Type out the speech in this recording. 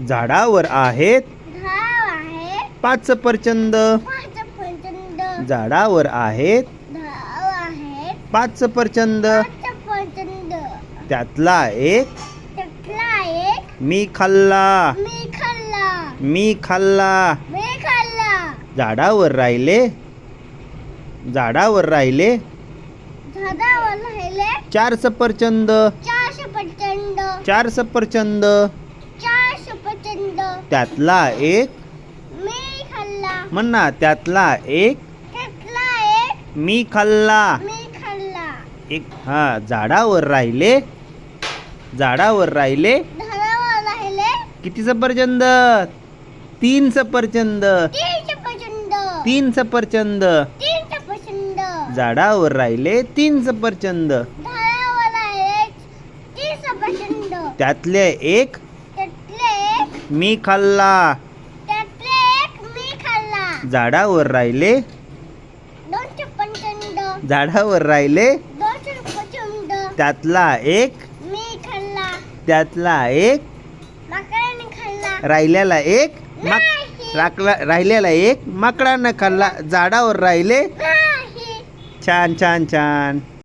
झाडावर आहेत झाड आहे 5 सफरचंद. पाच प्रचंड झाडावर आहेत झाड आहे 5 सफरचंद. पाच प्रचंड त्यातला एक त्यातला एक मी खाल्ला. मी खाल्ला मी खाल्ला. मी खाल्ला झाडावर राहिले झाडावर राहिले 4 सफरचंद. चारशे प्रचंड 4 सफरचंद. चारशे प्रचंड त्यातला एक मी खाल्ला म्हणा त्यातला एक त्यातला एक मी खाल्ला. मी खाल्ला एक झाडावर राहिले झाडावर राहिले किती सफरचंद? 3 सफरचंद. तीन 3 प्रचंड सफरचंद. तीन प्रचंड झाडावर राहिले 3 सफरचंद. झाडावर राहिले तीन प्रचंड त्यातले एक त्यातले एक मी खाल्ला. त्यातले एक मी खाल्ला झाडावर राहिले दोनशे प्रचंड झाडावर राहिले 200 प्रचंड त्यातला एक मी खाल्ला त्यातला एक माकडाने खाल्ला राहिलेला एक नाही राहिलेला एक माकडानं खाल्ला. झाडावर राहिले. नाही छान छान छान.